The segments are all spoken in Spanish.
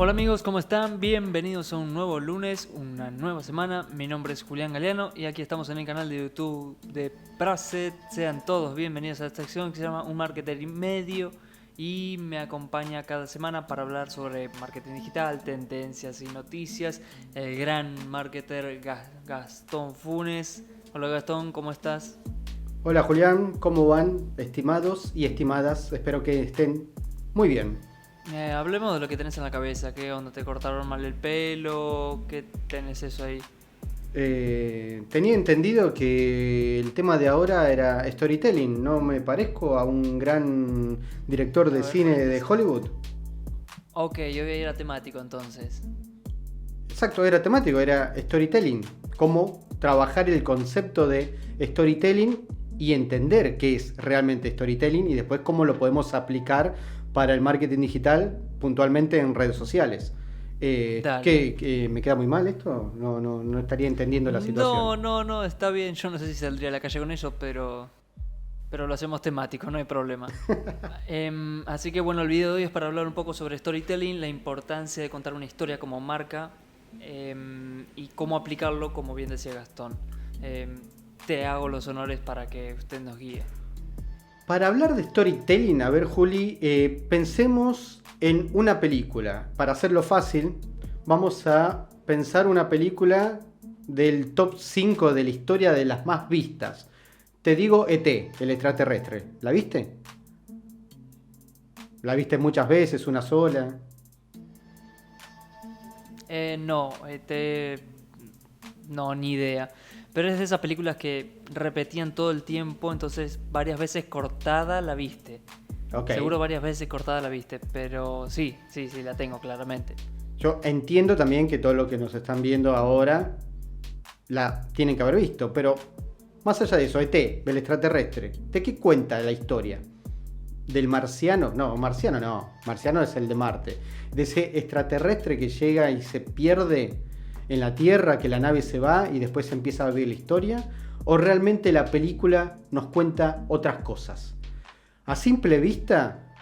Hola amigos, ¿cómo están? Bienvenidos a un nuevo lunes, una nueva semana. Mi nombre es Julián Galeano y aquí estamos en el canal de YouTube de Praset. Sean todos bienvenidos a esta sección que se llama Un Marketer y Medio y me acompaña cada semana para hablar sobre marketing digital, tendencias y noticias. El gran marketer Gastón Funes. Hola Gastón, ¿cómo estás? Hola Julián, ¿cómo van, estimados y estimadas? Espero que estén muy bien. Hablemos de lo que tenés en la cabeza. ¿Qué onda? ¿Te cortaron mal el pelo? ¿Qué tenés eso ahí? Tenía entendido que el tema de ahora era storytelling. ¿No me parezco a un gran director A de ver, cine de Hollywood? ok, yo voy a ir a temático entonces. Exacto, era temático, era storytelling. Cómo trabajar el concepto de storytelling y entender qué es realmente storytelling y después cómo lo podemos aplicar para el marketing digital puntualmente en redes sociales. Dale. ¿Me queda muy mal esto? No estaría entendiendo la situación. No, está bien. Yo no sé si saldría a la calle con eso, pero lo hacemos temático, no hay problema. Así que bueno, el video de hoy es para hablar un poco sobre storytelling, la importancia de contar una historia como marca y cómo aplicarlo, como bien decía Gastón. Te hago los honores para que usted nos guíe. Para hablar de storytelling, a ver Juli, pensemos en una película. Para hacerlo fácil, vamos a pensar una película del top 5 de la historia de las más vistas. Te digo E.T., el extraterrestre. ¿La viste? ¿La viste muchas veces, una sola? No, no, ni idea. Pero es de esas películas que repetían todo el tiempo, entonces varias veces cortada la viste. Ok. Seguro varias veces cortada la viste, pero sí, la tengo claramente. Yo entiendo también que todo lo que nos están viendo ahora la tienen que haber visto, pero más allá de eso, ET, el extraterrestre, ¿de qué cuenta la historia? ¿Del marciano? No, marciano no, marciano es el de Marte. De ese extraterrestre que llega y se pierde en la Tierra, que la nave se va y después empieza a vivir la historia, o realmente la película nos cuenta otras cosas. A simple vista,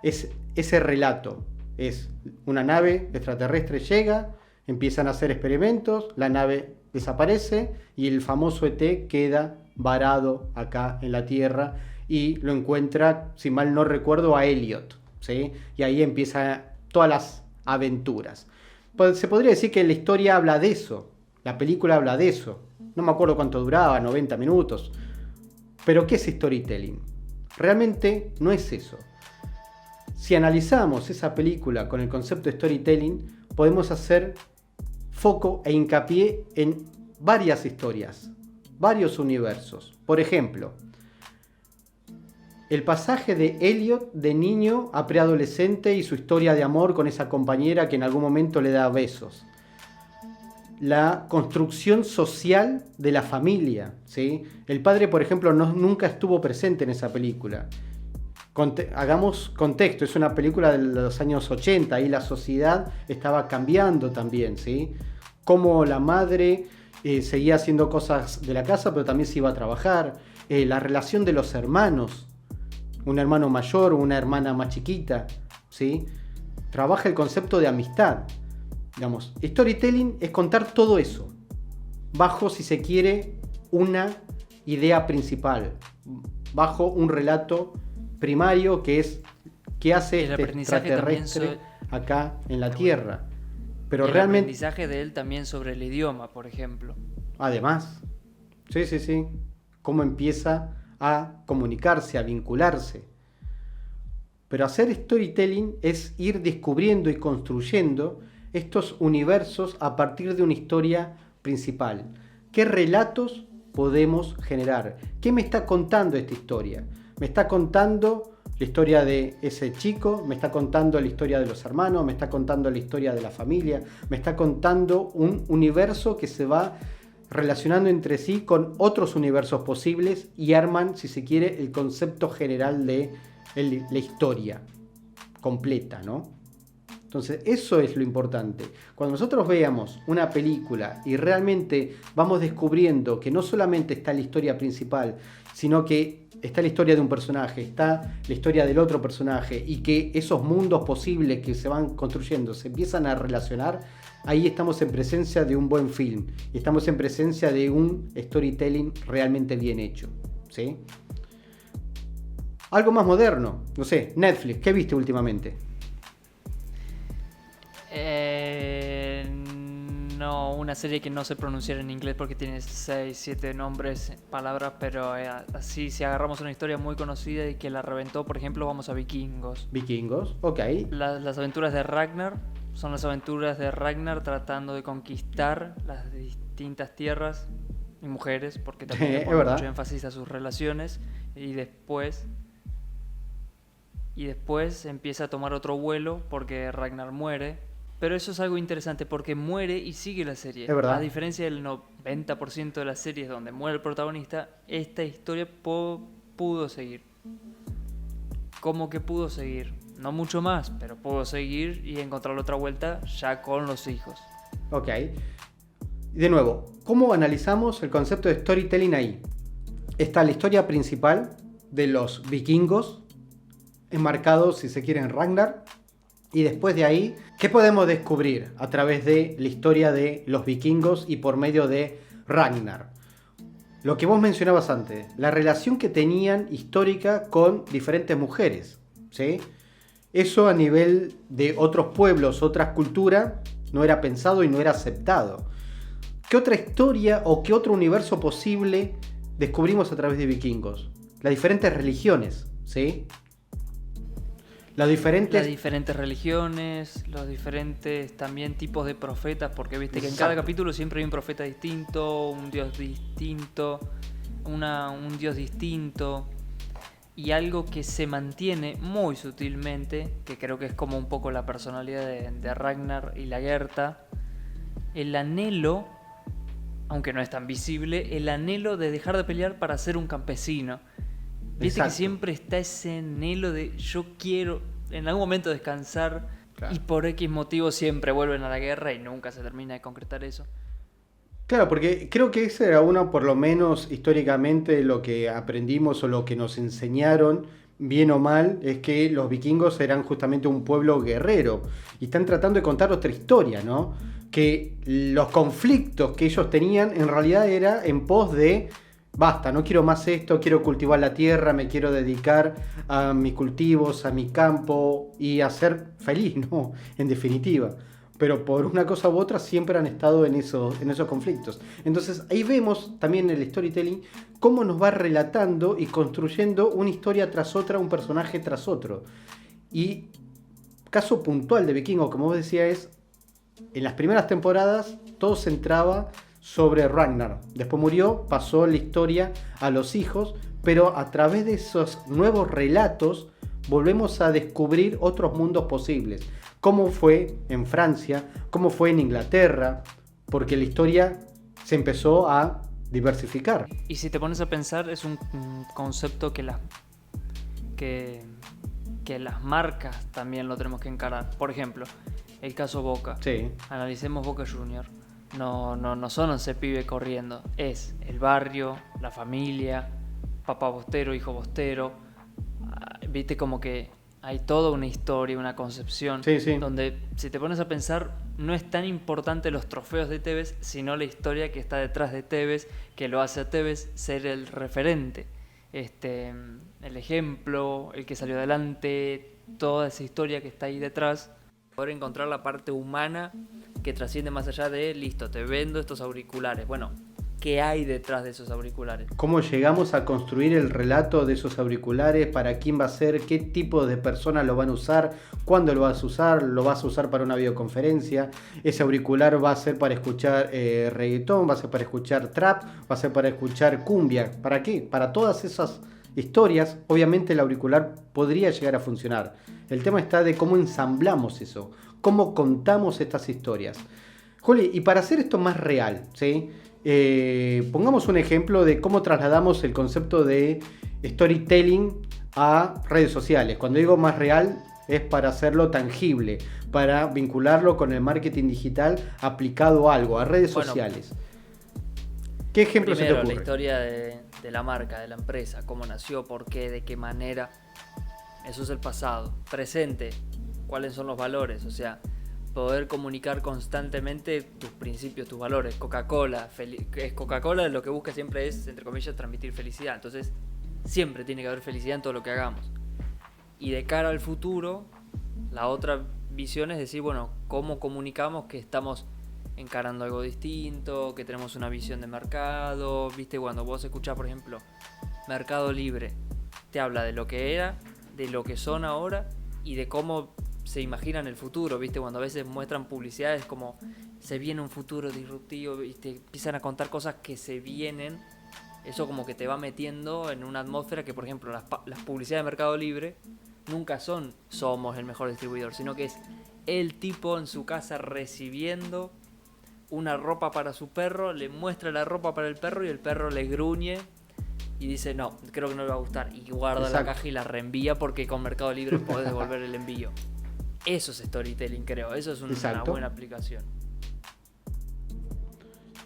es ese relato. Es una nave extraterrestre llega, empiezan a hacer experimentos, la nave desaparece y el famoso ET queda varado acá en la Tierra y lo encuentra, si mal no recuerdo, a Elliot, ¿sí? Y ahí empiezan todas las aventuras. Pues se podría decir que la historia habla de eso, la película habla de eso. No me acuerdo cuánto duraba, 90 minutos. Pero ¿qué es storytelling? Realmente no es eso. Si analizamos esa película con el concepto de storytelling, podemos hacer foco e hincapié en varias historias, varios universos. Por ejemplo, el pasaje de Elliot de niño a preadolescente y su historia de amor con esa compañera que en algún momento le da besos. La construcción social de la familia, ¿sí? El padre, por ejemplo, nunca estuvo presente en esa película. Hagamos contexto, es una película de los años 80 y la sociedad estaba cambiando también, ¿sí? Como la madre seguía haciendo cosas de la casa, pero también se iba a trabajar. La relación de los hermanos, un hermano mayor o una hermana más chiquita, ¿sí? Trabaja el concepto de amistad. Digamos, storytelling es contar todo eso, bajo, si se quiere, una idea principal, bajo un relato primario que es qué hace El este aprendizaje también extraterrestre acá en la Bueno. Tierra. Pero Y el realmente, aprendizaje de él también sobre el idioma, por ejemplo. además, sí, cómo empieza a comunicarse, a vincularse. Pero hacer storytelling es ir descubriendo y construyendo estos universos a partir de una historia principal. ¿Qué relatos podemos generar? ¿Qué me está contando esta historia? Me está contando la historia de ese chico, me está contando la historia de los hermanos, me está contando la historia de la familia, me está contando un universo que se va relacionando entre sí con otros universos posibles y arman, si se quiere, el concepto general de la historia completa, ¿no? Entonces, eso es lo importante. Cuando nosotros veamos una película y realmente vamos descubriendo que no solamente está la historia principal, sino que está la historia de un personaje, está la historia del otro personaje, y que esos mundos posibles que se van construyendo se empiezan a relacionar, ahí estamos en presencia de un buen film, y estamos en presencia de un storytelling realmente bien hecho, ¿sí? Algo más moderno, no sé, Netflix, ¿qué viste últimamente? No, una serie que no sé pronunciar en inglés porque tiene 6, 7 nombres, palabras, pero así si agarramos una historia muy conocida y que la reventó, por ejemplo, vamos a Vikingos. Vikingos, ok. Las aventuras de Ragnar son las aventuras de Ragnar tratando de conquistar las distintas tierras y mujeres, porque también le pone mucho énfasis a sus relaciones, y después empieza a tomar otro vuelo porque Ragnar muere. Pero eso es algo interesante porque muere y sigue la serie. Es verdad. A diferencia del 90% de las series donde muere el protagonista, esta historia pudo seguir. ¿Cómo que pudo seguir? No mucho más, pero pudo seguir y encontrar otra vuelta ya con los hijos. Ok. De nuevo, ¿cómo analizamos el concepto de storytelling ahí? Está la historia principal de los vikingos, enmarcado, si se quiere, en Ragnar. Y después de ahí, ¿qué podemos descubrir a través de la historia de los vikingos y por medio de Ragnar? Lo que vos mencionabas antes, la relación que tenían histórica con diferentes mujeres, ¿sí? Eso a nivel de otros pueblos, otras culturas, no era pensado y no era aceptado. ¿Qué otra historia o qué otro universo posible descubrimos a través de vikingos? Las diferentes religiones, ¿sí? Las diferentes religiones, los diferentes también tipos de profetas, porque viste que en cada capítulo siempre hay un profeta distinto, un dios distinto, un dios distinto, y algo que se mantiene muy sutilmente, que creo que es como un poco la personalidad de Ragnar y la Gerta, el anhelo, aunque no es tan visible, el anhelo de dejar de pelear para ser un campesino. Viste que siempre está ese anhelo de yo quiero en algún momento descansar, claro. Y por X motivo siempre vuelven a la guerra y nunca se termina de concretar eso. Claro, porque creo que ese era uno, por lo menos históricamente, lo que aprendimos o lo que nos enseñaron, bien o mal, es que los vikingos eran justamente un pueblo guerrero y están tratando de contar otra historia, ¿no? Que los conflictos que ellos tenían en realidad era en pos de basta, no quiero más esto, quiero cultivar la tierra, me quiero dedicar a mis cultivos, a mi campo y a ser feliz, ¿no? En definitiva. Pero por una cosa u otra siempre han estado en esos conflictos. Entonces ahí vemos también en el storytelling cómo nos va relatando y construyendo una historia tras otra, un personaje tras otro. Y caso puntual de Vikingos, como vos decías, es en las primeras temporadas todo se centraba sobre Ragnar. Después murió, pasó la historia a los hijos, pero a través de esos nuevos relatos volvemos a descubrir otros mundos posibles. Cómo fue en Francia, cómo fue en Inglaterra, porque la historia se empezó a diversificar. Y si te pones a pensar, es un concepto que las marcas también lo tenemos que encarar. Por ejemplo, el caso Boca. Sí. Analicemos Boca Junior. No son 11 pibes corriendo. Es el barrio, la familia, papá bostero, hijo bostero. Viste como que hay toda una historia, una concepción. Sí, sí. Donde si te pones a pensar, no es tan importante los trofeos de Tevez, sino la historia que está detrás de Tevez, que lo hace a Tevez ser el referente. El ejemplo, el que salió adelante, toda esa historia que está ahí detrás. Poder encontrar la parte humana que trasciende más allá de, listo, te vendo estos auriculares. Bueno, ¿qué hay detrás de esos auriculares? ¿Cómo llegamos a construir el relato de esos auriculares? ¿Para quién va a ser? ¿Qué tipo de personas lo van a usar? ¿Cuándo lo vas a usar? ¿Lo vas a usar para una videoconferencia? ¿Ese auricular va a ser para escuchar reggaetón? ¿Va a ser para escuchar trap? ¿Va a ser para escuchar cumbia? ¿Para qué? Para todas esas historias, obviamente el auricular podría llegar a funcionar. El tema está de cómo ensamblamos eso, cómo contamos estas historias. Juli, y para hacer esto más real, ¿sí? Pongamos un ejemplo de cómo trasladamos el concepto de storytelling a redes sociales. Cuando digo más real es para hacerlo tangible, para vincularlo con el marketing digital aplicado a algo, a redes sociales. ¿Qué ejemplo Primero, se te la ocurre? historia de la marca, de la empresa, cómo nació, por qué, de qué manera. Eso es el pasado. Presente, cuáles son los valores, o sea, poder comunicar constantemente tus principios, tus valores. Coca-Cola, Coca-Cola lo que busca siempre es, entre comillas, transmitir felicidad. Entonces, siempre tiene que haber felicidad en todo lo que hagamos. Y de cara al futuro, la otra visión es decir, bueno, cómo comunicamos que estamos encarando algo distinto, que tenemos una visión de mercado. Viste, cuando vos escuchás, por ejemplo, Mercado Libre, te habla de lo que era, de lo que son ahora y de cómo se imaginan el futuro. Viste, cuando a veces muestran publicidades como se viene un futuro disruptivo y te empiezan a contar cosas que se vienen, eso como que te va metiendo en una atmósfera que, por ejemplo, las publicidades de Mercado Libre nunca somos el mejor distribuidor, sino que es el tipo en su casa recibiendo una ropa para su perro, le muestra la ropa para el perro y el perro le gruñe y dice, no, creo que no le va a gustar, y guarda la caja y la reenvía porque con Mercado Libre podés devolver el envío. Eso es storytelling, creo, eso es una buena aplicación.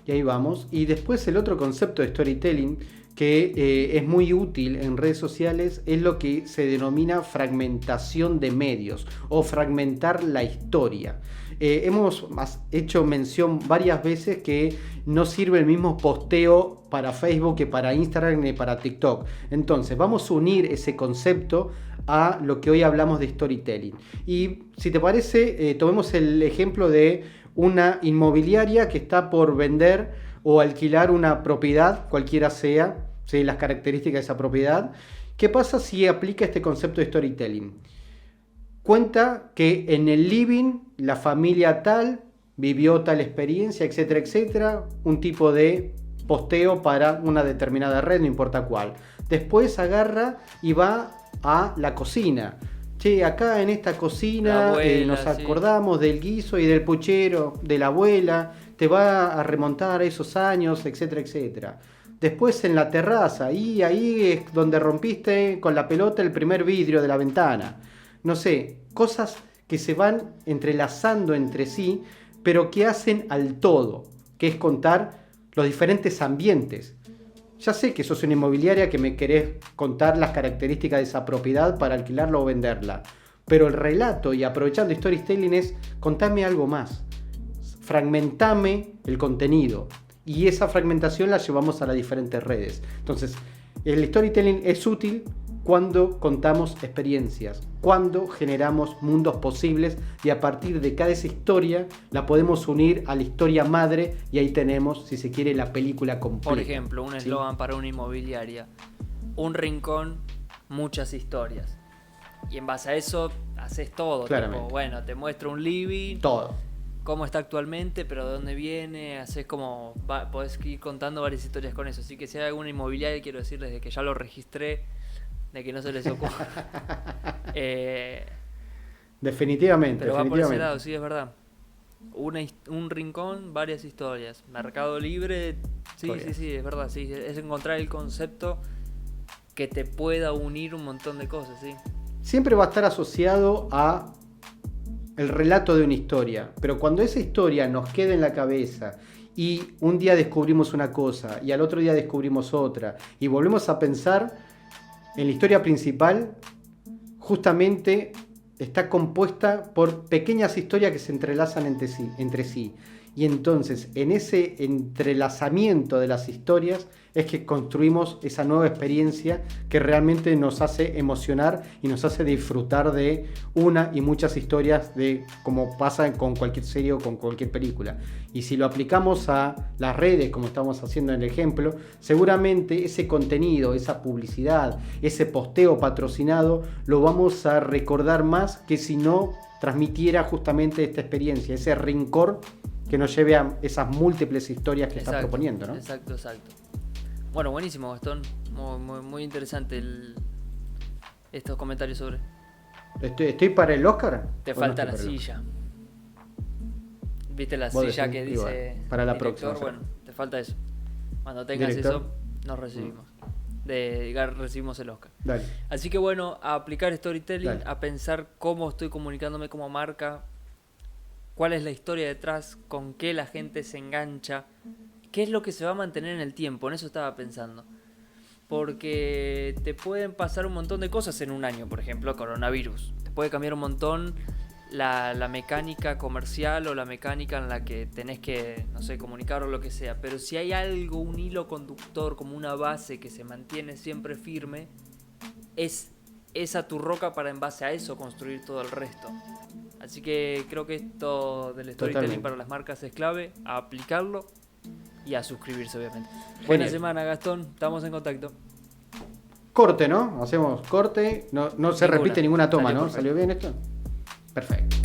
Y ahí vamos. Y después el otro concepto de storytelling que es muy útil en redes sociales es lo que se denomina fragmentación de medios o fragmentar la historia. Hemos hecho mención varias veces que no sirve el mismo posteo para Facebook que para Instagram ni para TikTok. Entonces vamos a unir ese concepto a lo que hoy hablamos de storytelling. Y si te parece, tomemos el ejemplo de una inmobiliaria que está por vender o alquilar una propiedad, cualquiera sea, ¿sí?, las características de esa propiedad. ¿Qué pasa si aplica este concepto de storytelling? Cuenta que en el living la familia tal vivió tal experiencia, etcétera, etcétera, un tipo de posteo para una determinada red, no importa cuál. Después agarra y va a la cocina. Che, acá en esta cocina abuela, nos acordamos del guiso y del puchero de la abuela, te va a remontar a esos años, etcétera, etcétera. Después en la terraza, y ahí es donde rompiste con la pelota el primer vidrio de la ventana. No sé, cosas que se van entrelazando entre sí, pero que hacen al todo, que es contar los diferentes ambientes. Ya sé que sos una inmobiliaria que me querés contar las características de esa propiedad para alquilarla o venderla, pero el relato, y aprovechando storytelling, es contame algo más, fragmentame el contenido, y esa fragmentación la llevamos a las diferentes redes. Entonces, el storytelling es útil cuando contamos experiencias, cuando generamos mundos posibles y a partir de cada esa historia la podemos unir a la historia madre y ahí tenemos, si se quiere, la película completa. Por ejemplo, un eslogan para una inmobiliaria: un rincón, muchas historias. Y en base a eso haces todo. Tipo, bueno, te muestro un living, todo, cómo está actualmente, pero de dónde viene, haces como, podés ir contando varias historias con eso. Así que si hay alguna inmobiliaria, quiero decirles de que ya lo registré, de que no se les ocurra. Definitivamente. Pero va por ese lado, sí, es verdad. Un rincón, varias historias. Mercado Libre, sí, es verdad, sí. Es encontrar el concepto que te pueda unir un montón de cosas, sí. Siempre va a estar asociado a el relato de una historia, pero cuando esa historia nos queda en la cabeza y un día descubrimos una cosa y al otro día descubrimos otra y volvemos a pensar en la historia principal, justamente está compuesta por pequeñas historias que se entrelazan entre sí. Y entonces, en ese entrelazamiento de las historias es que construimos esa nueva experiencia que realmente nos hace emocionar y nos hace disfrutar de una y muchas historias, de como pasa con cualquier serie o con cualquier película. Y si lo aplicamos a las redes, como estamos haciendo en el ejemplo, seguramente ese contenido, esa publicidad, ese posteo patrocinado, lo vamos a recordar más que si no transmitiera justamente esta experiencia, ese rincón que nos lleve a esas múltiples historias que está proponiendo, ¿no? Exacto. Bueno, buenísimo, Gastón. Muy interesante estos comentarios sobre... ¿Estoy para el Oscar? Te falta la silla. ¿Viste la silla que dice para la director? próxima? Bueno, te falta eso. Cuando tengas eso, nos recibimos. Recibimos el Oscar. Dale. Así que bueno, a aplicar storytelling, a pensar cómo estoy comunicándome como marca, cuál es la historia detrás, con qué la gente se engancha, ¿qué es lo que se va a mantener en el tiempo? En eso estaba pensando. Porque te pueden pasar un montón de cosas en un año, por ejemplo, coronavirus. Te puede cambiar un montón la mecánica comercial o la mecánica en la que tenés que, no sé, comunicar o lo que sea. Pero si hay algo, un hilo conductor, como una base que se mantiene siempre firme, es esa tu roca para en base a eso construir todo el resto. Así que creo que esto del storytelling Totalmente. para las marcas es clave, a aplicarlo y a suscribirse, obviamente. Buena Genial. semana, Gastón. Estamos en contacto. Corte, ¿no? Hacemos corte. No se Ninguna. repite ninguna toma, Salió ¿no? perfecto. ¿Salió bien esto? Perfecto.